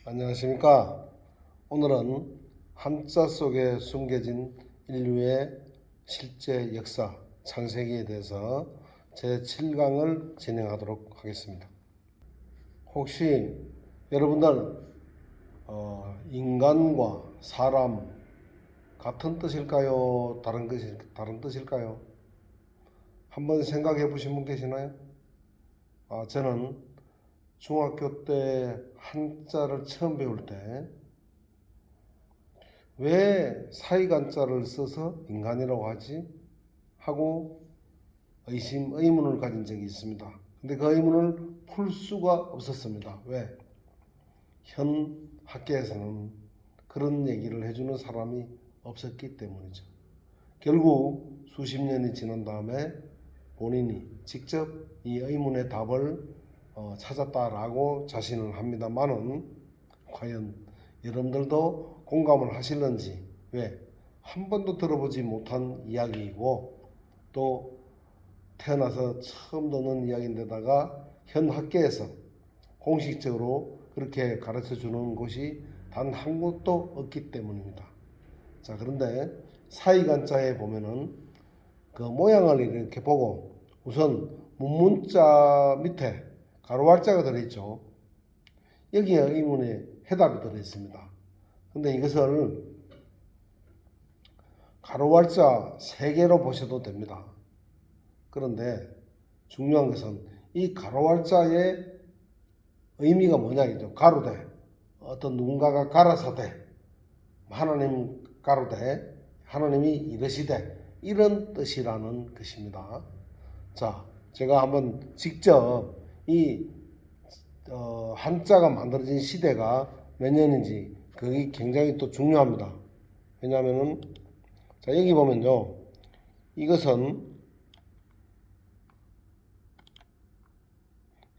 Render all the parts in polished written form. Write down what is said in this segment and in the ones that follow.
안녕하십니까. 오늘은 한자 속에 숨겨진 인류의 실제 역사, 창세기에 대해서 제7강을 진행하도록 하겠습니다. 혹시 여러분들 인간과 사람 같은 뜻일까요? 다른 뜻일까요? 한번 생각해 보신 분 계시나요? 저는 중학교 때 한자를 처음 배울 때 왜 사이간자를 써서 인간이라고 하지? 하고 의문을 가진 적이 있습니다. 근데 그 의문을 풀 수가 없었습니다. 왜? 현 학계에서는 그런 얘기를 해주는 사람이 없었기 때문이죠. 결국 수십 년이 지난 다음에 본인이 직접 이 의문의 답을 찾았다라고 자신을 합니다만은 과연 여러분들도 공감을 하실는지, 왜? 한 번도 들어보지 못한 이야기이고 또 태어나서 처음 듣는 이야기인데다가 현 학계에서 공식적으로 그렇게 가르쳐 주는 곳이 단 한 곳도 없기 때문입니다. 자, 그런데 사이간자에 보면은 그 모양을 이렇게 보고 우선 문문자 밑에 가로왈자가 들어있죠. 여기에 의문의 해답이 들어있습니다. 근데 이것을 가로왈자 3개로 보셔도 됩니다. 그런데 중요한 것은 이 가로왈자의 의미가 뭐냐이죠. 가로되, 어떤 누군가가 가라사대, 하나님 가로되, 하나님이 이르시되, 이런 뜻이라는 것입니다. 자, 제가 한번 직접 이 한자가 만들어진 시대가 몇 년인지 그게 굉장히 또 중요합니다. 왜냐하면은 자, 여기 보면요, 이것은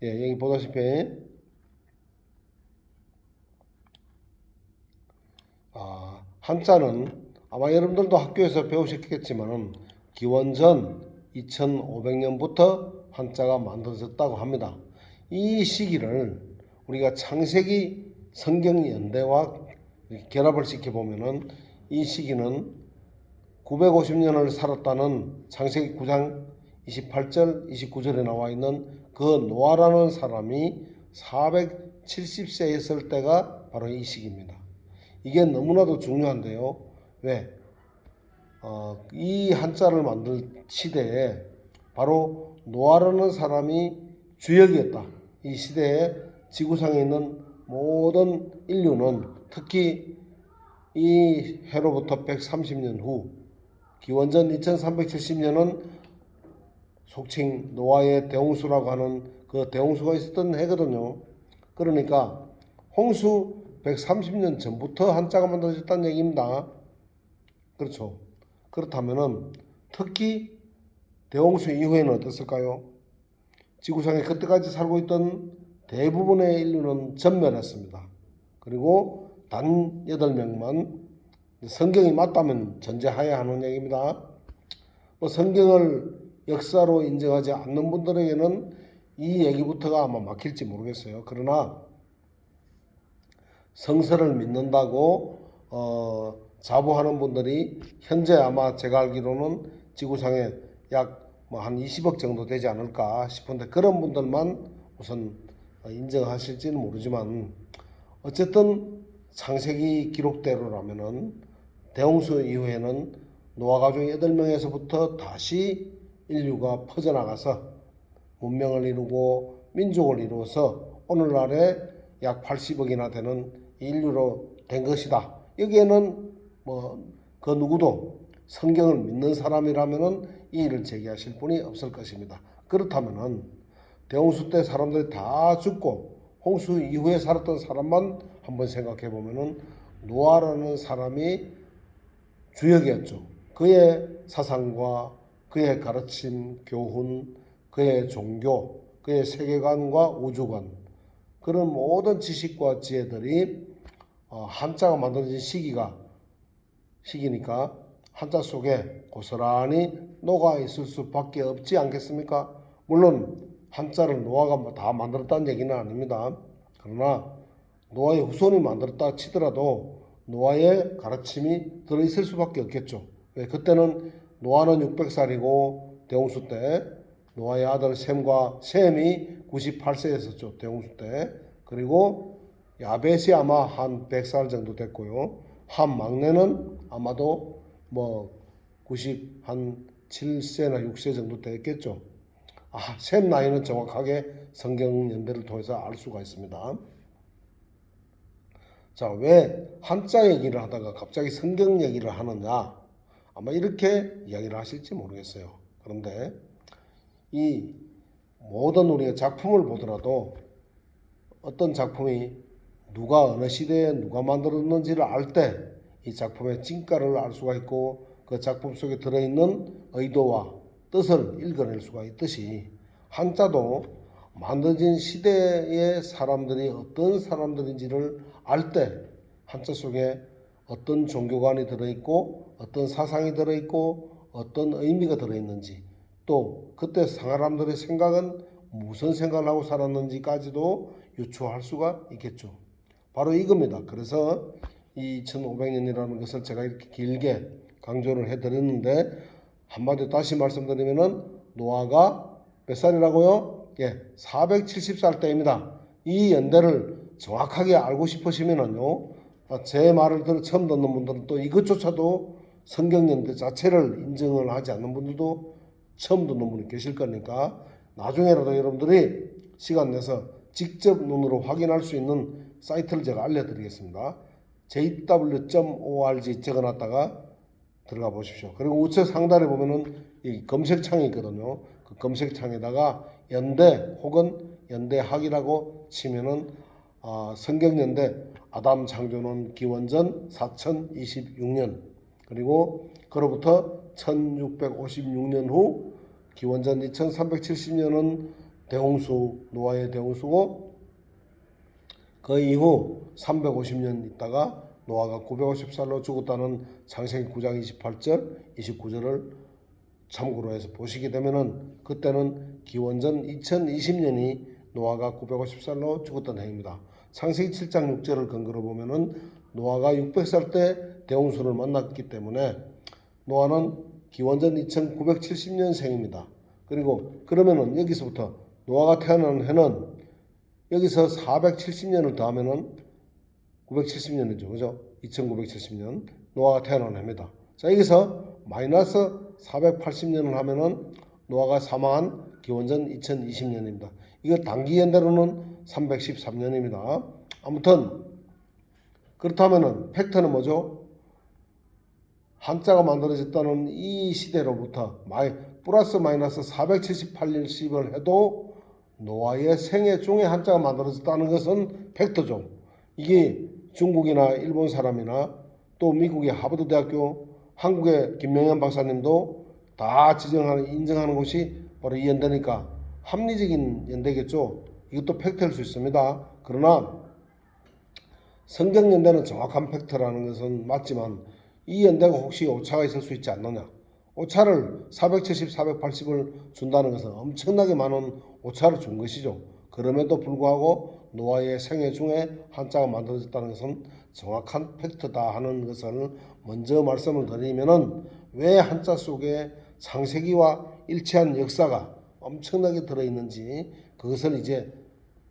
여기 보다시피 한자는 아마 여러분들도 학교에서 배우셨겠지만은 기원전 2500년부터 한자가 만들어졌다고 합니다. 이 시기를 우리가 창세기 성경 연대와 결합을 시켜보면은 이 시기는 950년을 살았다는 창세기 9장 28절, 29절에 나와 있는 그 노아라는 사람이 470세였을 때가 바로 이 시기입니다. 이게 너무나도 중요한데요. 왜? 이 한자를 만들 시대에 바로 노아라는 사람이 주역이었다. 이 시대에 지구상에 있는 모든 인류는 특히 이 해로부터 130년 후 기원전 2370년은 속칭 노아의 대홍수라고 하는 그 대홍수가 있었던 해거든요. 그러니까 홍수 130년 전부터 한자가 만들어졌다는 얘기입니다. 그렇죠. 그렇다면은 특히 대홍수 이후에는 어땠을까요? 지구상에 그때까지 살고 있던 대부분의 인류는 전멸했습니다. 그리고 단 8명만 성경이 맞다면 전제하에 하는 얘기입니다. 성경을 역사로 인정하지 않는 분들에게는 이 얘기부터가 아마 막힐지 모르겠어요. 그러나 성서를 믿는다고 자부하는 분들이 현재 아마 제가 알기로는 지구상에 약 한 20억 정도 되지 않을까 싶은데 그런 분들만 우선 인정하실지는 모르지만 어쨌든 창세기 기록대로라면은 대홍수 이후에는 노아 가족 8명에서부터 다시 인류가 퍼져나가서 문명을 이루고 민족을 이루어서 오늘날에 약 80억이나 되는 인류로 된 것이다. 여기에는 그 누구도 성경을 믿는 사람이라면은 이의를 제기하실 분이 없을 것입니다. 그렇다면은 대홍수 때 사람들이 다 죽고 홍수 이후에 살았던 사람만 한번 생각해 보면은 노아라는 사람이 주역이었죠. 그의 사상과 그의 가르침, 교훈, 그의 종교, 그의 세계관과 우주관, 그런 모든 지식과 지혜들이 한자가 만들어진 시기니까 한자 속에 고스란히 녹아 있을 수밖에 없지 않겠습니까? 물론 한자를 노아가 다 만들었다는 얘기는 아닙니다. 그러나 노아의 후손이 만들었다 치더라도 노아의 가르침이 들어있을 수밖에 없겠죠. 왜? 그때는 노아는 600살이고 대홍수 때 노아의 아들 셈이 98세였었죠. 대홍수 때. 그리고 야벳이 아마 한 100살 정도 됐고요. 한 막내는 아마도 뭐 97세나 6세 정도 됐겠죠. 셈 나이는 정확하게 성경 연대를 통해서 알 수가 있습니다. 자, 왜 한자 얘기를 하다가 갑자기 성경 얘기를 하느냐? 아마 이렇게 이야기를 하실지 모르겠어요. 그런데 이 모든 우리가 작품을 보더라도 어떤 작품이 누가 어느 시대에 누가 만들었는지를 알 때 이 작품의 진가를 알 수가 있고 그 작품 속에 들어있는 의도와 뜻을 읽어낼 수가 있듯이 한자도 만들어진 시대의 사람들이 어떤 사람들인지를 알 때 한자 속에 어떤 종교관이 들어있고 어떤 사상이 들어있고 어떤 의미가 들어있는지 또 그때 사람들의 생각은 무슨 생각을 하고 살았는지까지도 유추할 수가 있겠죠. 바로 이겁니다. 그래서 이 1500년이라는 것을 제가 이렇게 길게 강조를 해드렸는데 한마디로 다시 말씀드리면은 노아가 몇 살이라고요? 470살 때입니다. 이 연대를 정확하게 알고 싶으시면은요, 제 말을 처음 듣는 분들은 또 이것조차도 성경 연대 자체를 인정을 하지 않는 분들도 처음 듣는 분이 계실 거니까 나중에라도 여러분들이 시간 내서 직접 눈으로 확인할 수 있는 사이트를 제가 알려드리겠습니다. jw.org 적어놨다가 들어가 보십시오. 그리고 우측 상단에 보면은 이 검색창이 있거든요. 그 검색창에다가 연대 혹은 연대학이라고 치면은 성경연대 아담 창조는 기원전 4026년 그리고 그로부터 1656년 후 기원전 2370년은 대홍수 노아의 대홍수고 그 이후 350년 있다가 노아가 950살로 죽었다는 창세기 9장 28절, 29절을 참고로 해서 보시게 되면은 그때는 기원전 2020년이 노아가 950살로 죽었던 해입니다. 창세기 7장 6절을 근거로 보면은 노아가 600살 때 대홍수를 만났기 때문에 노아는 기원전 2970년생입니다. 그리고 그러면은 여기서부터 노아가 태어난 해는 여기서 470년을 더하면은 970년이죠. 그죠? 2970년. 노아가 태어난 해입니다. 자, 여기서 마이너스 480년을 하면은 노아가 사망한 기원전 2020년입니다. 이거 단기 연대로는 313년입니다. 아무튼 그렇다면은 팩트는 뭐죠? 한자가 만들어졌다는 이 시대로부터 플러스 마이너스 478일씩을 해도 노아의 생애 중에 한자가 만들어졌다는 것은 팩트죠. 이게 중국이나 일본 사람이나 또 미국의 하버드 대학교, 한국의 김명현 박사님도 다 인정하는 것이 바로 이 연대니까 합리적인 연대겠죠. 이것도 팩트일 수 있습니다. 그러나 성경 연대는 정확한 팩트라는 것은 맞지만 이 연대가 혹시 오차가 있을 수 있지 않느냐. 오차를 470, 480을 준다는 것은 엄청나게 많은 오차를 준 것이죠. 그럼에도 불구하고 노아의 생애 중에 한자가 만들어졌다는 것은 정확한 팩트다 하는 것을 먼저 말씀을 드리면은 왜 한자 속에 창세기와 일치한 역사가 엄청나게 들어있는지 그것을 이제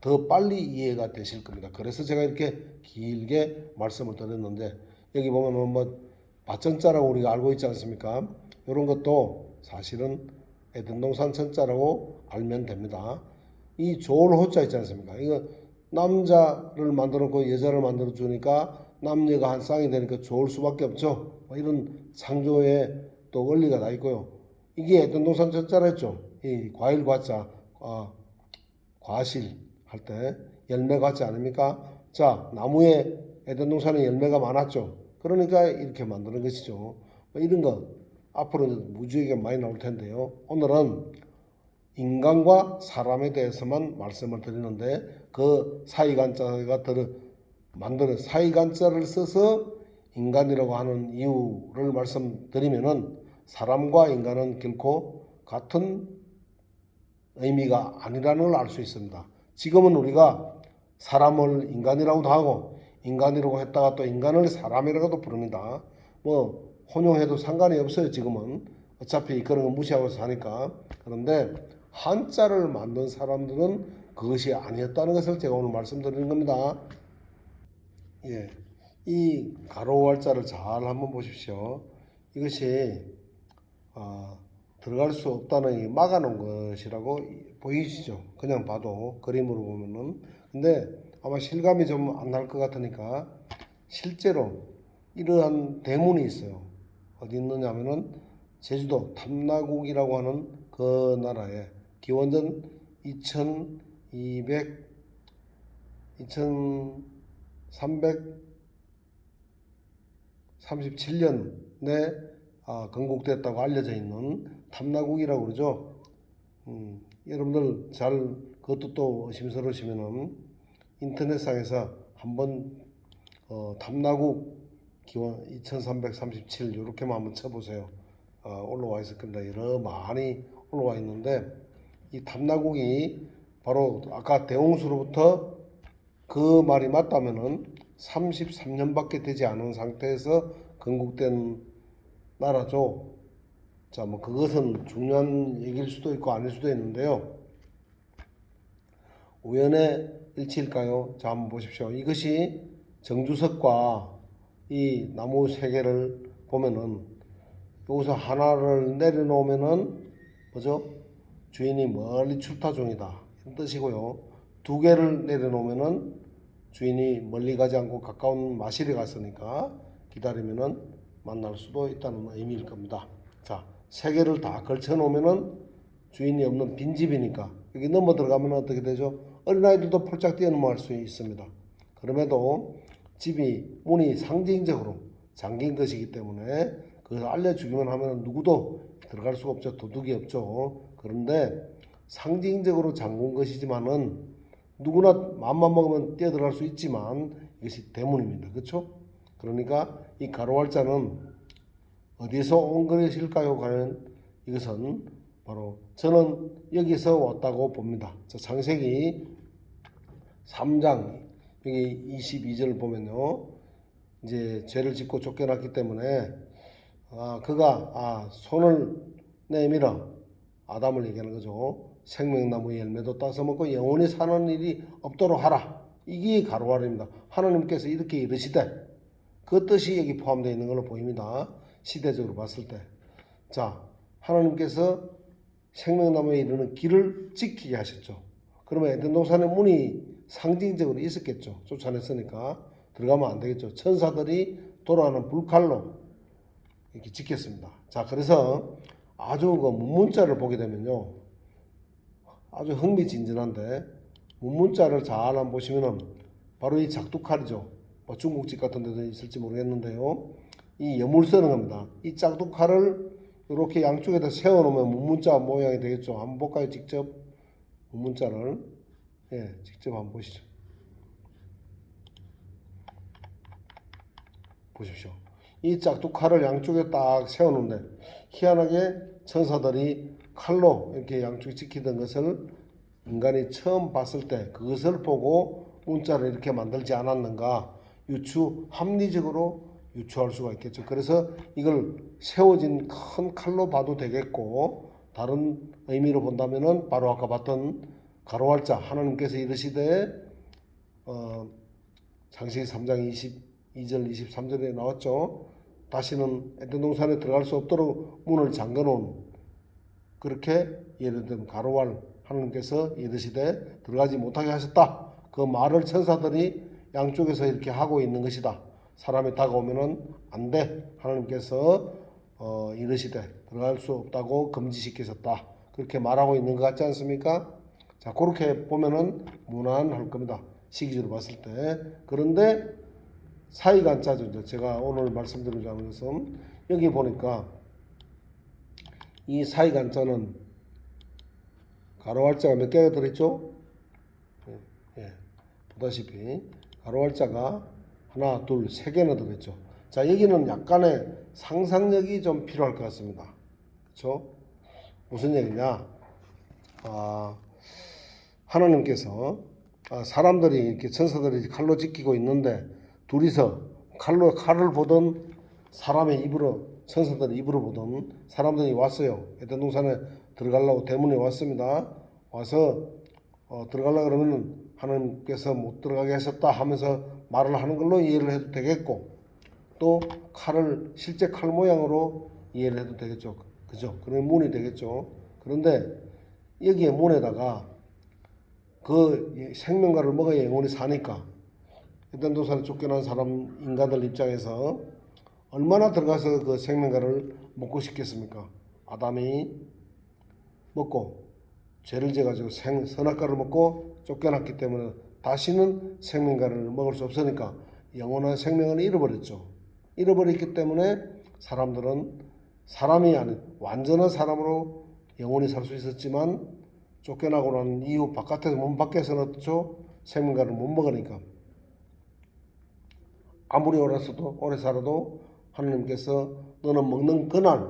더 빨리 이해가 되실 겁니다. 그래서 제가 이렇게 길게 말씀을 드렸는데 여기 보면 뭐 밭전자라고 우리가 알고 있지 않습니까? 이런 것도 사실은 에덴동산 전자라고 알면 됩니다. 이 조울 호자 있지 않습니까? 이거 남자를 만들어 놓고 여자를 만들어 주니까 남녀가 한 쌍이 되니까 좋을 수밖에 없죠. 이런 창조의 또 원리가 다 있고요. 이게 에덴동산 전자라 했죠. 이 과일 과자, 과실 할 때 열매 과자 아닙니까? 자, 나무에 에덴동산에 열매가 많았죠. 그러니까 이렇게 만드는 것이죠. 이런 거 앞으로 무지하게 많이 나올 텐데요. 오늘은 인간과 사람에 대해서만 말씀을 드리는데 그 사이간자가 만드는 사이간자를 써서 인간이라고 하는 이유를 말씀드리면은 사람과 인간은 결코 같은 의미가 아니라는 걸 알 수 있습니다. 지금은 우리가 사람을 인간이라고도 하고 인간이라고 했다가 또 인간을 사람이라고도 부릅니다. 뭐 혼용해도 상관이 없어요. 지금은 어차피 그런 거 무시하고 사니까. 그런데 한자를 만든 사람들은 그것이 아니었다는 것을 제가 오늘 말씀드리는 겁니다. 예, 이 가로왈자를 잘 한번 보십시오. 이것이 들어갈 수 없다는 이 막아놓은 것이라고 보이시죠? 그냥 봐도 그림으로 보면은. 근데 아마 실감이 좀 안 날 것 같으니까 실제로 이러한 대문이 있어요. 어디 있느냐면은 제주도 탐나국이라고 하는 그 나라에 기원전 2337년에 건국됐다고 알려져 있는 탐나국이라고 그러죠. 여러분들 잘 그것도 또 의심스러우시면은 인터넷상에서 한번 탐나국 기원 2337 이렇게만 한번 쳐보세요. 올라와 있을 겁니다. 여러 많이 올라와 있는데 이 탐나국이 바로 아까 대홍수로부터 그 말이 맞다면은 33년밖에 되지 않은 상태에서 건국된 나라죠. 자, 뭐 그것은 중요한 얘기일 수도 있고 아닐 수도 있는데요. 우연의 일치일까요? 자, 한번 보십시오. 이것이 정주석과 이 나무 세 개를 보면은 여기서 하나를 내려놓으면은 뭐죠? 주인이 멀리 출타 중이다 이런 뜻이고요. 두 개를 내려놓으면은 주인이 멀리 가지 않고 가까운 마실에 갔으니까 기다리면은 만날 수도 있다는 의미일 겁니다. 자, 세 개를 다 걸쳐 놓으면은 주인이 없는 빈집이니까 여기 넘어 들어가면 어떻게 되죠? 어린아이들도 폴짝 뛰어넘어갈 수 있습니다. 그럼에도 집이 문이 상징적으로 잠긴 것이기 때문에 그걸 알려주기만 하면 누구도 들어갈 수가 없죠. 도둑이 없죠. 그런데 상징적으로 잠근 것이지만은 누구나 마음만 먹으면 뛰어들어갈 수 있지만 이것이 대문입니다. 그렇죠? 그러니까 이 가로왈자는 어디서 온 것일까요? 과연 이것은 바로 저는 여기서 왔다고 봅니다. 자, 창세기 3장 여기 22절 보면요. 이제 죄를 짓고 쫓겨났기 때문에 그가 손을 내밀어 아담을 얘기하는 거죠. 생명나무 열매도 따서 먹고 영원히 사는 일이 없도록 하라. 이게 가로왈입니다. 하나님께서 이렇게 이르시되 그 뜻이 여기 포함되어 있는 걸로 보입니다. 시대적으로 봤을 때. 자, 하나님께서 생명나무에 이르는 길을 지키게 하셨죠. 그러면 에덴 동산의 문이 상징적으로 있었겠죠. 쫓아냈으니까 들어가면 안 되겠죠. 천사들이 돌아가는 불칼로 이렇게 지켰습니다. 자, 그래서 아주 그 문문자를 보게 되면요, 아주 흥미진진한데 문문자를 잘 한번 보시면은 바로 이 작두칼이죠. 뭐 중국집 같은 데도 있을지 모르겠는데요. 이 여물 쓰는 겁니다. 이 작두칼을 이렇게 양쪽에다 세워놓으면 문문자 모양이 되겠죠. 한번 볼까요? 직접 문문자를 직접 한번 보시죠. 보십시오. 이 짝두칼을 양쪽에 딱 세워놓는데 희한하게 천사들이 칼로 이렇게 양쪽에 지키던 것을 인간이 처음 봤을 때 그것을 보고 문자를 이렇게 만들지 않았는가 합리적으로 유추할 수가 있겠죠. 그래서 이걸 세워진 큰 칼로 봐도 되겠고 다른 의미로 본다면은 바로 아까 봤던 가로왈자 하나님께서 이르시되 창세기 3장 22절 23절에 나왔죠. 다시는 에덴 동산에 들어갈 수 없도록 문을 잠궈놓은 그렇게 예를 들면 가로왈 하나님께서 이르시되 들어가지 못하게 하셨다. 그 말을 천사들이 양쪽에서 이렇게 하고 있는 것이다. 사람이 다가오면은 안 돼. 하나님께서 이르시되 들어갈 수 없다고 금지시키셨다. 그렇게 말하고 있는 것 같지 않습니까? 자, 그렇게 보면은 무난할 겁니다. 시기적으로 봤을 때. 그런데 사이간자죠. 제가 오늘 말씀드리고자 하는 것은 여기 보니까 이 사이간자는 가로왈자가 몇 개가 들어있죠? 보다시피 가로왈자가 하나, 둘, 세 개나 들어있죠. 자, 여기는 약간의 상상력이 좀 필요할 것 같습니다. 그렇죠? 무슨 얘기냐? 하나님께서 사람들이 이렇게 천사들이 칼로 지키고 있는데 둘이서 칼을 보던 사람의 입으로 천사들의 입으로 보던 사람들이 왔어요. 에덴 동산에 들어가려고 대문에 왔습니다. 와서 들어가려고 그러면 하나님께서 못 들어가게 하셨다 하면서 말을 하는 걸로 이해를 해도 되겠고 또 칼을 실제 칼 모양으로 이해를 해도 되겠죠. 그죠? 그런 문이 되겠죠. 그런데 여기에 문에다가 그 생명과를 먹어야 영원히 사니까 에덴 동산에 쫓겨난 사람 인간들 입장에서 얼마나 들어가서 그 생명과를 먹고 싶겠습니까? 아담이 먹고 죄를 지어가지고 선악과를 먹고 쫓겨났기 때문에 다시는 생명과를 먹을 수 없으니까 영원한 생명을 잃어버렸죠. 잃어버렸기 때문에 사람들은 사람이 아닌 완전한 사람으로 영원히 살 수 있었지만 쫓겨나고 난 이후 바깥에서 문 밖에서는 어떻죠? 생명과를 못 먹으니까 아무리 오래 살아도 하나님께서 너는 먹는 그날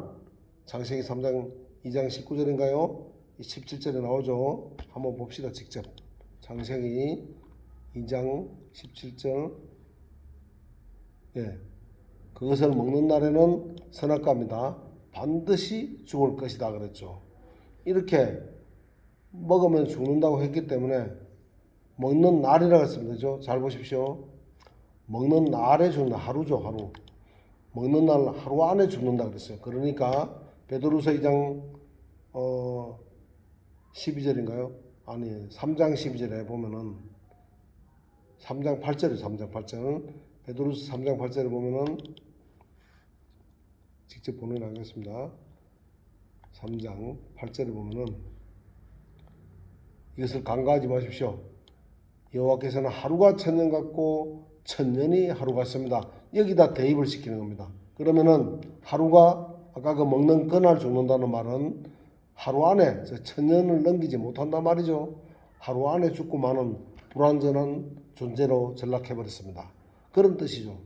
창세기 3장 2장 19절인가요? 17절에 나오죠. 한번 봅시다. 직접 창세기 2장 17절 그것을 먹는 날에는 선악과입니다. 반드시 죽을 것이다 그랬죠. 이렇게 먹으면 죽는다고 했기 때문에 먹는 날이라고 했습니다. 그죠? 잘 보십시오. 먹는 날에 죽는다. 하루죠. 하루. 먹는 날 하루 안에 죽는다 그랬어요. 그러니까 베드로서 2장 12절인가요? 아니 3장 12절에 보면은 3장 8절에 3장 8절 베드로서 3장 8절에 보면은 직접 보내라겠습니다. 3장 8절에 보면은 이것을 간과하지 마십시오. 여호와께서는 하루가 천년 같고 천년이 하루 같습니다. 여기다 대입을 시키는 겁니다. 그러면은 하루가 아까 그 먹는 그날 죽는다는 말은 하루 안에 천년을 넘기지 못한단 말이죠. 하루 안에 죽고 마는 불완전한 존재로 전락해버렸습니다. 그런 뜻이죠.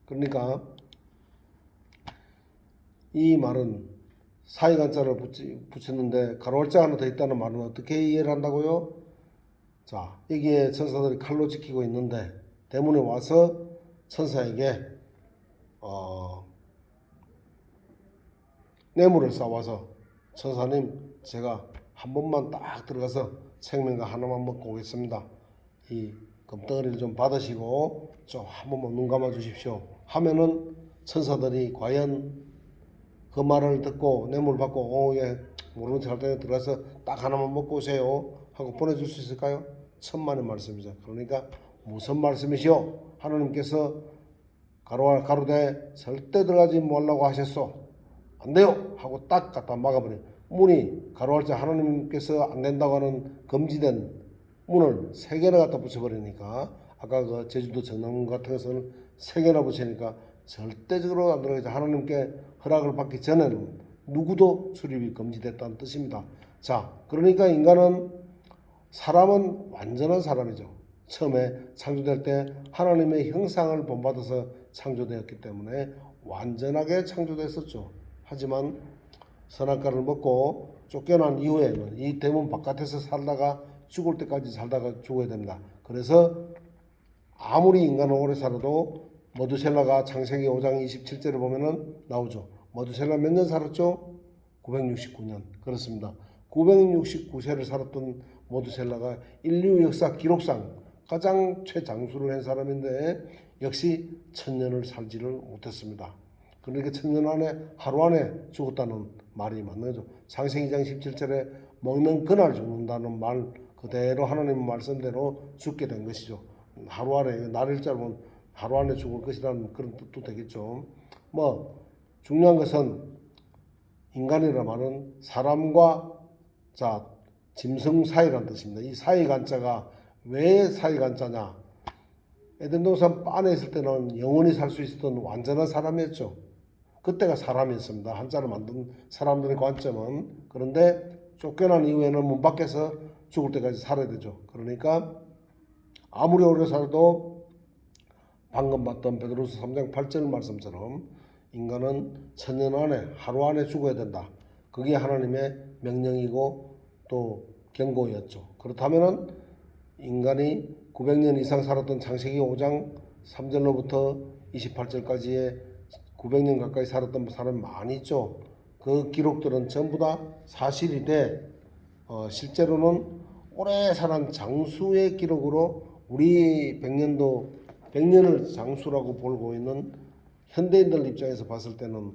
그러니까 이 말은 사이간자를 붙였는데 가로알자 하나 더 있다는 말은 어떻게 이해를 한다고요? 자, 여기에 천사들이 칼로 지키고 있는데 대문에 와서 천사에게 뇌물을 쌓아서 천사님 제가 한 번만 딱 들어가서 생명과 하나만 먹고 오겠습니다. 이 금덩어리를 좀 받으시고 좀 한 번만 눈 감아 주십시오. 하면은 천사들이 과연 그 말을 듣고 뇌물 받고 예 모르는 척 할 때 들어가서 딱 하나만 먹고 오세요 하고 보내줄 수 있을까요? 천만의 말씀이죠. 그러니까 무슨 말씀이시오? 하나님께서 가로되 절대 들어가지 말라고 하셨소. 안 돼요 하고 딱 갖다 막아버려요. 문이 가로알자 하나님께서 안 된다고 하는 금지된 문을 3개나 갖다 붙여버리니까 아까 그 제주도 전남 같은 것은 3개나 붙이니까 절대적으로 안 들어가죠. 하나님께 허락을 받기 전에는 누구도 출입이 금지됐다는 뜻입니다. 자, 그러니까 사람은 완전한 사람이죠. 처음에 창조될 때 하나님의 형상을 본받아서 창조되었기 때문에 완전하게 창조됐었죠. 하지만 선악과를 먹고 쫓겨난 이후에는 이 대문 바깥에서 살다가 죽을 때까지 살다가 죽어야 됩니다. 그래서 아무리 인간은 오래 살아도 머두셀라가 창세기 5장 27절에 보면은 나오죠. 머두셀라 몇 년 살았죠? 969년. 그렇습니다. 969세를 살았던 머두셀라가 인류 역사 기록상 가장 최장수를 한 사람인데 역시 1000년을 살지를 못했습니다. 그러니까 1000년 안에 하루 안에 죽었다는 말이 맞는 거죠. 창세기 2장 17절에 먹는 그날 죽는다는 말 그대로 하나님 말씀대로 죽게 된 것이죠. 하루 안에 날일자로 보면 하루 안에 죽을 것이라는 그런 뜻도 되겠죠. 중요한 것은 인간이라 말은 사람과 짐승 사이라는 뜻입니다. 이 사이간자가 왜 사이간자냐? 에덴 동산 안에 있을 때는 영원히 살 수 있었던 완전한 사람이었죠. 그때가 사람이었습니다. 한자를 만든 사람들의 관점은. 그런데 쫓겨난 이후에는 문 밖에서 죽을 때까지 살아야 되죠. 그러니까 아무리 오래 살아도 방금 봤던 베드로서 3장 8절 말씀처럼 인간은 1000년 안에 하루 안에 죽어야 된다. 그게 하나님의 명령이고 또 경고였죠. 그렇다면은 인간이 900년 이상 살았던 창세기 5장 3절로부터 28절까지의 900년 가까이 살았던 사람이 많이 있죠. 그 기록들은 전부 다 사실이 돼 실제로는 오래 살은 장수의 기록으로 우리 100년을 장수라고 보고 있는 현대인들 입장에서 봤을 때는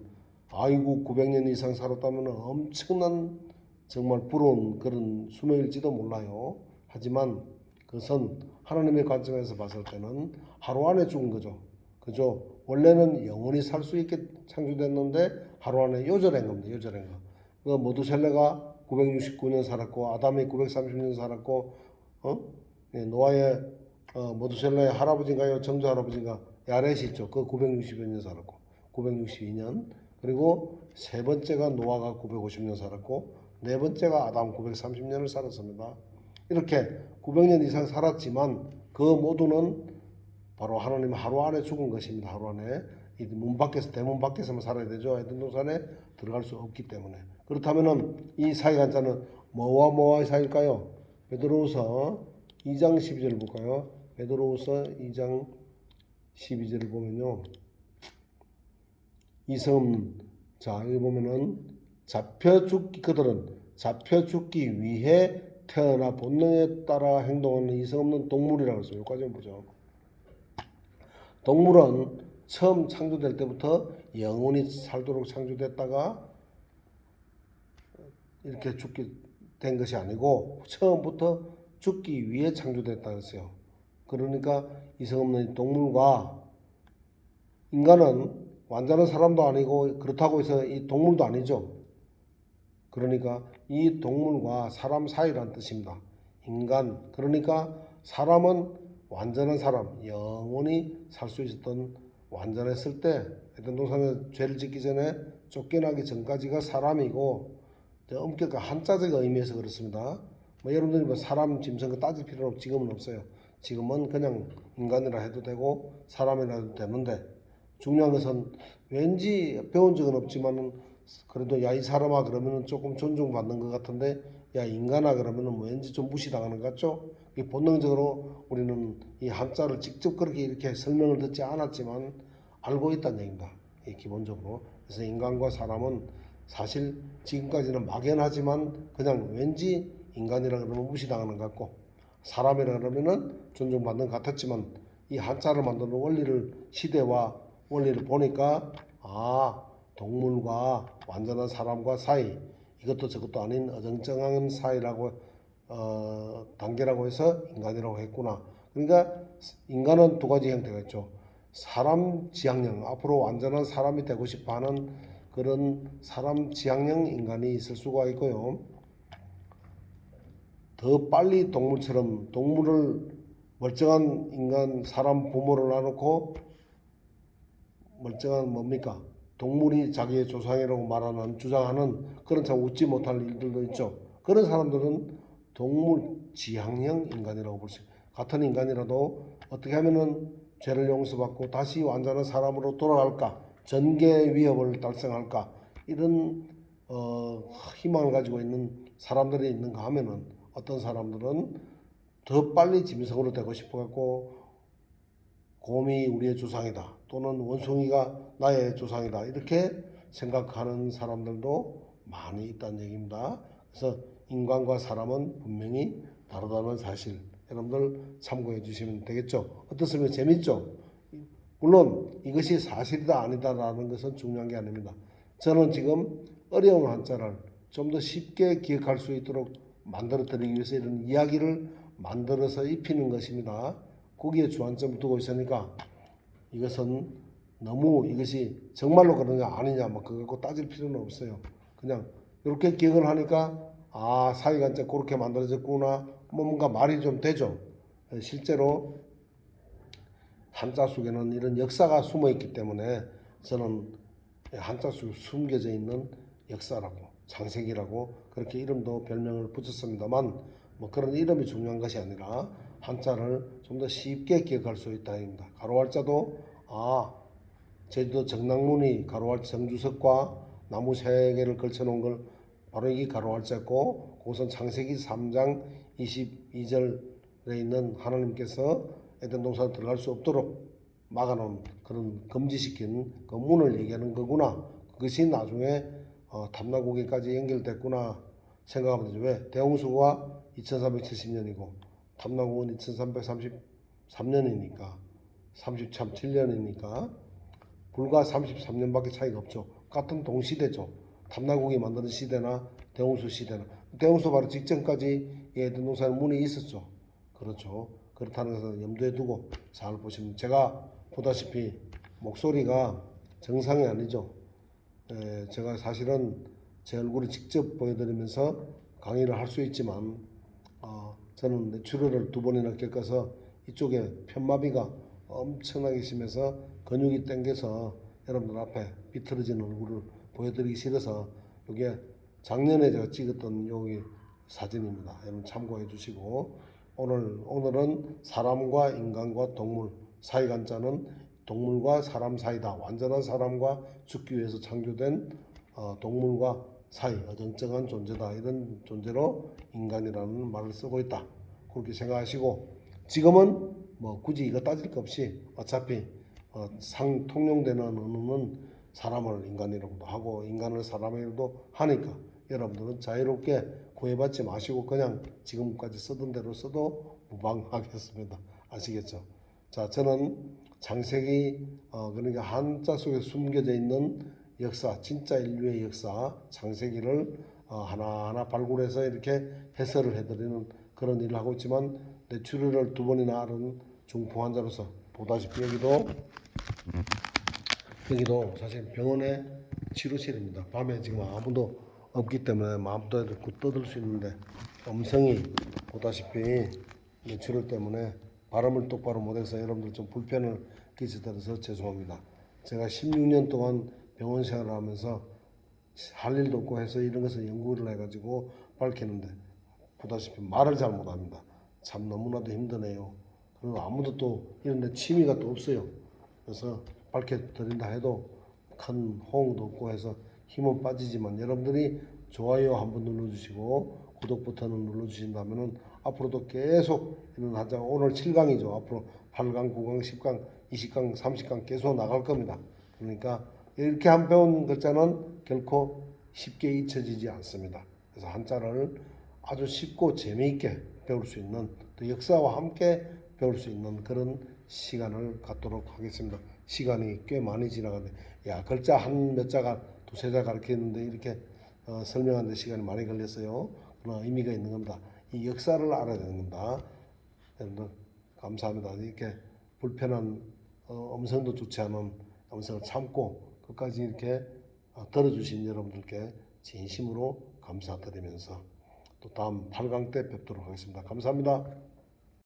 아이고 900년 이상 살았다면 엄청난 정말 부러운 그런 수명일지도 몰라요. 하지만 그것은 하나님의 관점에서 봤을 때는 하루 안에 죽은 거죠. 그죠? 원래는 영원히 살 수 있게 창조됐는데 하루 안에 요절한 겁니다. 요절한 거. 그 모두셀레가 969년 살았고 아담이 930년 살았고 노아의 모두셀레의 할아버지인가요? 정조 할아버지인가? 야렛이 있죠. 그 960여 년 살았고 962년. 그리고 세 번째가 노아가 950년 살았고 네 번째가 아담 930년을 살았습니다. 이렇게 900년 이상 살았지만 그 모두는 바로 하나님 하루 안에 죽은 것입니다. 하루 안에 이 문 밖에서 대문 밖에서만 살아야 되죠. 에덴 동산에 들어갈 수 없기 때문에. 그렇다면은 이 사이간자는 뭐와 뭐와의 사이일까요? 베드로후서 2장 12절을 볼까요? 베드로후서 2장 12절을 보면요. 이성 자 여기 보면은 그들은 잡혀 죽기 위해 태어나 본능에 따라 행동하는 이성 없는 동물이라고 했어요. 여기까지 보죠. 동물은 처음 창조될 때부터 영원히 살도록 창조됐다가 이렇게 죽게 된 것이 아니고 처음부터 죽기 위해 창조됐다고 했어요. 그러니까 이성 없는 동물과 인간은 완전한 사람도 아니고 그렇다고 해서 이 동물도 아니죠. 그러니까 이 동물과 사람 사이란 뜻입니다. 인간, 그러니까 사람은 완전한 사람, 영원히 살 수 있었던 완전했을 때 에덴 동산에 죄를 짓기 전에 쫓겨나기 전까지가 사람이고 엄격한 한자적 의미에서 그렇습니다. 여러분들이 사람, 짐승 따질 필요는 지금은 없어요. 지금은 그냥 인간이라 해도 되고 사람이라 해도 되는데 중요한 것은 왠지 배운 적은 없지만 그래도 야 이 사람아 그러면은 조금 존중받는 것 같은데 야 인간아 그러면은 왠지 좀 무시당하는 것 같죠? 이 본능적으로 우리는 이 한자를 직접 그렇게 이렇게 설명을 듣지 않았지만 알고 있다는 얘기입니다. 기본적으로. 그래서 인간과 사람은 사실 지금까지는 막연하지만 그냥 왠지 인간이라 그러면 무시당하는 것 같고 사람이라 그러면은 존중받는 것 같았지만 이 한자를 만드는 원리를 시대와 원리를 보니까 동물과 완전한 사람과 사이 이것도 저것도 아닌 어정쩡한 사이라고 단계라고 해서 인간이라고 했구나. 그러니까 인간은 두 가지 형태가 있죠. 사람 지향형 앞으로 완전한 사람이 되고 싶어하는 그런 사람 지향형 인간이 있을 수가 있고요. 더 빨리 동물을 멀쩡한 인간 사람 부모를 놔놓고 멀쩡한 뭡니까? 동물이 자기의 조상이라고 주장하는 그런 참 웃지 못할 일들도 있죠. 그런 사람들은 동물 지향형 인간이라고 볼 수 있어요. 같은 인간이라도 어떻게 하면은 죄를 용서받고 다시 완전한 사람으로 돌아갈까? 전개 위협을 달성할까? 이런 희망을 가지고 있는 사람들이 있는가 하면은 어떤 사람들은 더 빨리 짐승으로 되고 싶어갖고 곰이 우리의 조상이다 또는 원숭이가 나의 조상이다 이렇게 생각하는 사람들도 많이 있다는 얘기입니다. 그래서 인간과 사람은 분명히 다르다는 사실 여러분들 참고해 주시면 되겠죠. 어떻습니까? 재밌죠? 물론 이것이 사실이다 아니다라는 것은 중요한 게 아닙니다. 저는 지금 어려운 한자를 좀 더 쉽게 기억할 수 있도록 만들어 드리기 위해서 이런 이야기를 만들어서 입히는 것입니다. 거기에 주안점을 두고 있으니까 이것은 너무 이것이 정말로 그러냐 아니냐 그거 갖고 따질 필요는 없어요. 그냥 이렇게 기억을 하니까 사이간자 그렇게 만들어졌구나 뭔가 말이 좀 되죠. 실제로 한자 속에는 이런 역사가 숨어 있기 때문에 저는 한자 속에 숨겨져 있는 역사라고 창세기라고 그렇게 이름도 별명을 붙였습니다만 그런 이름이 중요한 것이 아니라 한자를 좀 더 쉽게 기억할 수 있다 입니다. 가로할자도 제주도 정락문이 가로할자 정주석과 나무 3개를 걸쳐놓은 걸 바로 이게 가로할자고 그것은 창세기 3장 22절 있는 하나님께서 에덴 동산에 들어갈 수 없도록 막아놓은 그런 금지시킨 그 문을 얘기하는 거구나. 그것이 나중에 탐나고개까지 연결됐구나 생각하면 되죠. 왜? 대홍수가 2370년이고 탐나고는 2333년이니까 37년이니까 불과 33년밖에 차이가 없죠. 같은 동시대죠. 탐나국이 만드는 시대나 대홍수 시대나 대홍수 바로 직전까지 에덴 동산에 문이 있었죠. 그렇죠. 그렇다는 것을 염두에 두고 잘 보시면 제가 보다시피 목소리가 정상이 아니죠. 제가 사실은 제 얼굴을 직접 보여드리면서 강의를 할 수 있지만 저는 뇌출혈을 2번이나 겪어서 이쪽에 편마비가 엄청나게 심해서 근육이 땡겨서 여러분들 앞에 비틀어진 얼굴을 보여드리기 싫어서 이게 작년에 제가 찍었던 여기 사진입니다. 여러분 참고해 주시고 오늘은 사람과 인간과 동물 사이간자는 동물과 사람 사이다. 완전한 사람과 죽기 위해서 창조된 동물과 사이 어정쩡한 존재다. 이런 존재로 인간이라는 말을 쓰고 있다. 그렇게 생각하시고 지금은 뭐 굳이 이거 따질 것 없이 어차피 통용되는 언어는 사람을 인간이라고도 하고 인간을 사람이라고도 하니까 여러분들은 자유롭게 구애받지 마시고 그냥 지금까지 쓰던 대로 써도 무방하겠습니다. 아시겠죠? 자, 저는 창세기 그러니까 한자 속에 숨겨져 있는 역사, 진짜 인류의 역사, 창세기를 하나하나 발굴해서 이렇게 해설을 해드리는 그런 일을 하고 있지만 뇌출혈을 2번이나 앓은 중풍 환자로서 보다시피 여기도 사실 병원의 치료실입니다. 밤에 지금 아무도 없기 때문에 마음대로 떠들 수 있는데 음성이 보다시피 뇌출혈 때문에 발음을 똑바로 못해서 여러분들 좀 불편을 끼쳐드려서 죄송합니다. 제가 16년 동안 병원 생활을 하면서 할 일도 없고 해서 이런 것을 연구를 해가지고 밝히는데 보다시피 말을 잘 못합니다. 참 너무나도 힘드네요. 그리고 아무도 또 이런 데 취미가 또 없어요. 그래서 밝혀드린다 해도 큰 호응도 없고 해서 힘은 빠지지만 여러분들이 좋아요 한번 눌러주시고 구독 버튼을 눌러주신다면 앞으로도 계속 이런 하자. 오늘 7강이죠. 앞으로 8강, 9강, 10강, 20강, 30강 계속 나갈 겁니다. 그러니까 이렇게 한 배운 글자는 결코 쉽게 잊혀지지 않습니다. 그래서 한자를 아주 쉽고 재미있게 배울 수 있는 또 역사와 함께 배울 수 있는 그런 시간을 갖도록 하겠습니다. 시간이 꽤 많이 지나가는데 글자 한 몇 자가 2~3자 가르치는데 이렇게 설명하는데 시간이 많이 걸렸어요. 그러나 의미가 있는 겁니다. 이 역사를 알아야 되는 겁니다. 여러분들 감사합니다. 이렇게 불편한 음성도 좋지 않은 음성을 참고 끝까지 이렇게 들어주신 여러분들께 진심으로 감사드리면서 또 다음 8강 때 뵙도록 하겠습니다. 감사합니다.